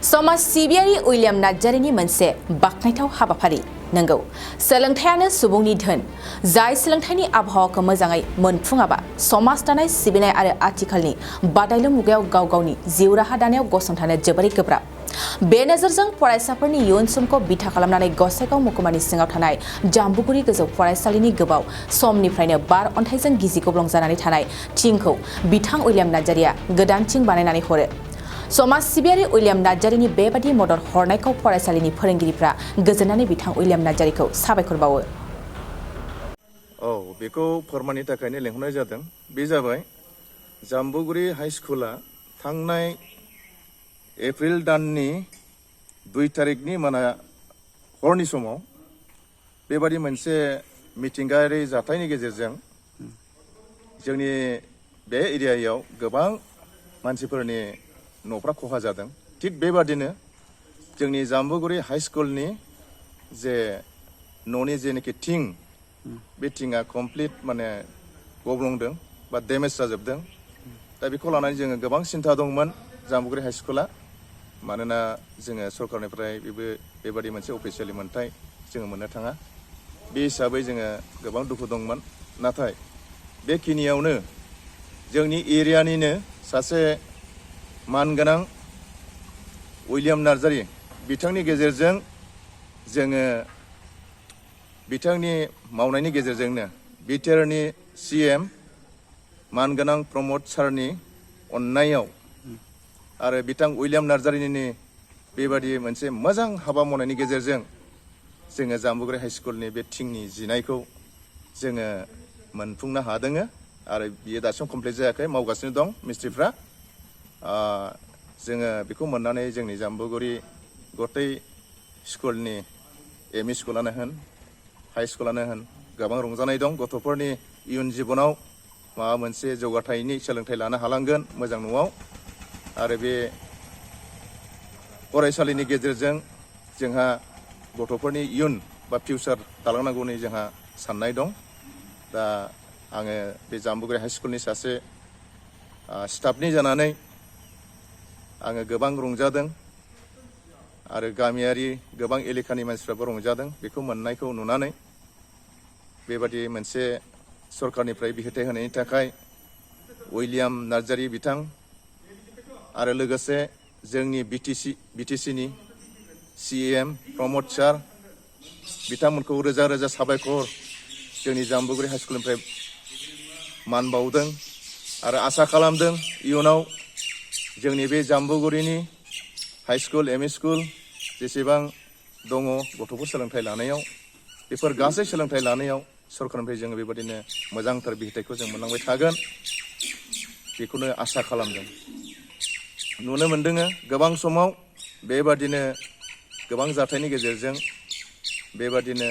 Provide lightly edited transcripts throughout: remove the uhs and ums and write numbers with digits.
समाज सिबियारि उइलियाम नार्जारिनि मोनसे बाखनायथाव हाबाफारि नंगौ सोलोंथायानो सुबुंनि धोन जाय सोलोंथाइनि आबहावाखौ मोजाङै मोनफुङाबा समाज दानाय सिबिनाय आरो आथिखालनि बादायलु मुगायाव गाव गावनि जिउ राहा दानायाव गसंथानो जोबोरै गोब्राब बे नोजोरजों फरायसाफोरनि इयुन समखौ बिथा खालामनानै गसाइगाव महकुमानि सिङाव थानाय जाम्बुगुरि गोजौ फरायसालिनि गोबाव समनिफ्रायनो बार अन्थाइजों गिजि गब्लं जानानै थानाय थिंखौ बिथां उइलियाम नार्जारिया गोदान थिं बानायनानै हरो समाज सिबियारि उइलियाम नार्जारिनि बेबादि मदद हरनायखौ फरायसालिनि फोरोंगिरिफ्रा गोजोननानै बिथां उइलियाम नार्जारिखौ साबायखर बावो। बेखौ फोरमायनो थाखायनो लेंहरनाय जादों। बे जाबाय जाम्बुगुरि हाइ स्कुला थांनाय एप्रिल दाननि 2 तारिखनि हरनि समाव बेबादि मोनसे मिथिंगायारि जाथायनि गेजेरजों जोंनि बे एरियायाव गोबां मानसिफोरनि न'फ्रा खहा जादों। थिग बेबादिनो जोंनि जाम्बुगुरि हाइ स्कुलनि जे न'नि जेनाखि थिं बे थिंआ कमप्लिट गब्लंदों बा डेमेज जाजोबदों। दा बेखौ लानानै जोङो गोबां सिन्था दंमोन जाम्बुगुरि हाइ स्कुला, मानोना जोङो सरकारनिफ्राय बेबादि मोनसे अफिसियेलि मोन्थाय जोङो मोननो थाङा। बे हिसाबै जोङो गोबां दुखु दंमोन। नाथाय बेखिनियावनो जोंनि एरियानिनो सासे मानगोनां उइलियाम नार्जारि बिथांनि गेजेरजों जोङो बिथांनि मावनायनि गेजेरजोंनो बिटिआरनि CM मानगोनां प्रमद सारनि अननायाव आरो बिथां उइलियाम नार्जारिनि बेबादि मोनसे मोजां हाबा मावनायनि गेजेरजों जोङो जाम्बुगुरि हाइ स्कुलनि बे थिंनि जिनायखौ जोङो मोनफुंनो हादों आरो बियो दासिम कमप्लिट जायाखै, मावगासिनो दं मिस्ट्रिफ्रा। जोङो बेखौ मोननानै जोंनि जाम्बुगुरि गथै स्कुलनि ME स्कुलानो होन हाइ स्कुलानो होन गोबां रंजानाय दं। गथ'फोरनि इयुन जिबनाव माबा मोनसे जौगाथायनि सोलोंथाइ लानो हालांगोन मोजां न'आव, आरो बे फरायसालिनि गेजेरजों जोंहा गथ'फोरनि इयुन बा फिउचार दालांनांगौनि जोंहा साननाय दं। दा आङो बे जाम्बुगुरि हाइ स्कुलनि सासे स्टाफनि जानानै आङो गोबां रंजादों आरो गामियारि गोबां एलेकानि मानसिफ्राबो रंजादों बेखौ मोननायखौ नुनानै। बेबादि मोनसे सरकारनिफ्राय बिहोथाय होनायनि थाखाय उइलियाम नार्जारि बिथां आरो लोगोसे जोंनि BTC नि CM प्रमद सार बिथांमोनखौ रोजा रोजा साबायखर जोंनि जाम्बुगुरि हाइ स्कुलनिफ्राय मान बावदों आरो आसा खालामदों इयुनाव जोंनि बे जाम्बुगुरिनि हाइ स्कुल ME स्कुल जेसेबां दङ गथ'फोर सोलोंथाइ लानायाव, बेफोर गासै सोलोंथाइ लानायाव सरकारनिफ्राय जोङो बेबादिनो मोजांथार बिहोथायखौ जों मोनलांबाय थागोन बेखौनो आसा खालामदों। नुनो मोनदों गोबां समाव बेबादिनो गोबां जाथायनि गेजेरजों बेबादिनो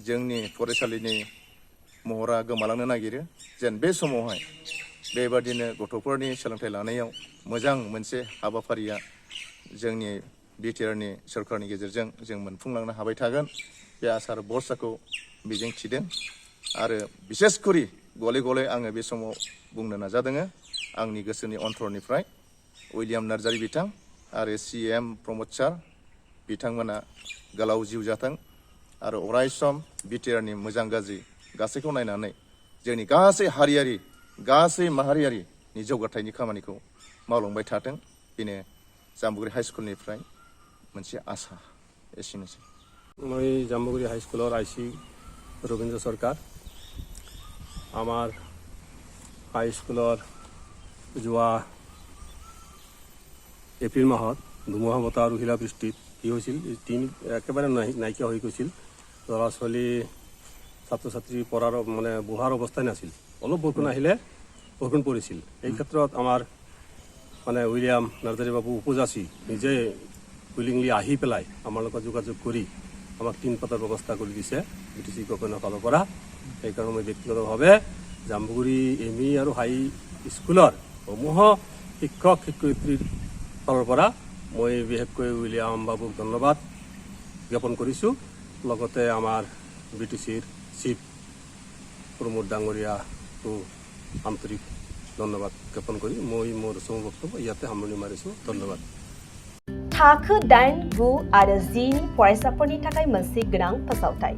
जोंनि फरायसालिनि महरा गोमालांनो नागिरो। जेन बे समावहाय बेबादिनो गथ'फोरनि सोलोंथाइ लानायाव मोजां मोनसे हाबाफारिया जोंनि बिटिआरनि सरकारनि गेजेरजों जों मोनफुंलांनो हाबाय थागोन बे आसा आरो भरसाखौ मिजिं थिदों। आरो बिसेसकरि गले गले आङो बे समाव बुंनो नाजादों आंनि गोसोनि अन्तरनिफ्राय उइलियाम नार्जारि बिथां आरो CM प्रमद सार बिथांमोना गोलाव जिउ जाथों आरो अरायसम बिटिआरनि मोजां गाज्रि गासैखौ नायनानै जोंनि गासै हारियारि गासै माहारियारिनि जौगाथायनि खामानिखौ मावलांबाय थाथों, बेनो जाम्बुगुरि हाई स्कुलनिफ्राय मोनसे आशा। एसेनोसै। मैं जाम्बुगुरि हाई स्कुलर IC रवीन्द्र सरकार। आमार हाई स्कुलर जोआ एप्रिल माहत धुमुहा बताह और शिलाबृष्टित কি হৈছিল, টিন একেবাৰে নাইকিয়া হৈ গৈছিল। ল'ৰা ছোৱালী ছাত্ৰ ছাত্ৰী পঢ়াৰ বহাৰ অৱস্থাই নাছিল। অলপ বৰষুণ আহিলে বৰষুণ পৰিছিল। এই ক্ষেত্ৰত আমাৰ উইলিয়াম নাৰ্জাৰি বাবু উপজাচি নিজে উইলিংলি আহি পেলাই আমাৰ লগত যোগাযোগ কৰি আমাক টিন পাতৰ ব্যৱস্থা কৰি দিছে BTC গভৰ্ণৰ ফালৰ পৰা। সেইকাৰণে মই ব্যক্তিগতভাৱে জাম্বুগুৰি ME আৰু হাই স্কুলৰ সমূহ শিক্ষক শিক্ষয়িত্ৰীৰ ফালৰ পৰা মই বিশেষকৈ উইলিয়াম বাবুক ধন্যবাদ জ্ঞাপন কৰিছোঁ। লগতে আমাৰ BTCৰ চিফ প্ৰমোদ ডাঙৰীয়াকো আন্তৰিক ধন্যবাদ জ্ঞাপন কৰি মই মোৰ বক্তব্য ইয়াতে সামৰণি মাৰিছোঁ। ধন্যবাদ। थाखो 8, 9 आरो 10 नि फरायसाफोरनि थाखाय मोनसे गोनां फोसावथाय।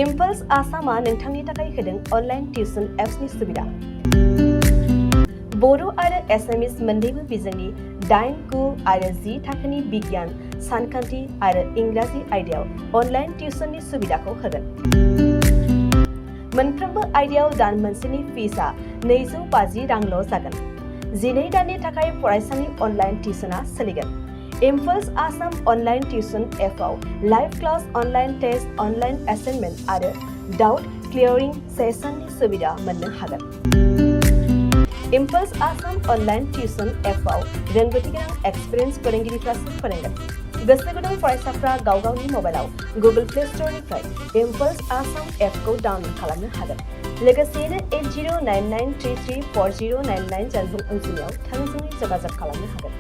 इम्पल्स आसामआ नोंथांनि थाखाय होदों अनलाइन टिउसन एप्सनि सुबिदा। बर' आरो एसामिस मोन्नैबो बिजोंनि 8, 9 आरो 10 थाखोनि बिगियान, सानखान्थि आरो इंराजि आयदायाव अनलाइन टिउसननि सुबिदाखौ होगोन। मोनफ्रोमबो आयदायाव दान मोनसेनि फिसआ 250 रांल' जागोन। 12 दाननि थाखाय फरायसानि अनलाइन टिउसनआ सोलिगोन। इम्पल्स आसाम अनलाइन टिउसन एपआव live class, online test, online assignment आरो डाउट क्लियरिं सेसननि सुबिदा मोननो हागोन। इम्पल्स आसाम अनलाइन टिउसन एपआव रोंगौथि गोनां एक्सपिरियेन्स फोरोंगिरिफ्रासो फोरोंगोन। गोसो गुदुं फरायसाफ्रा गाव गावनि मबाइलाव गुगल प्ले स्ट'रनिफ्राय इम्पल्स आसाम एपखौ डाउनल'ड खालामनो हागोन। लोगोसेयैनो 8099334099 जानबुं अनजिमायाव थोंजोङै जगाजग खालामनो हागोन।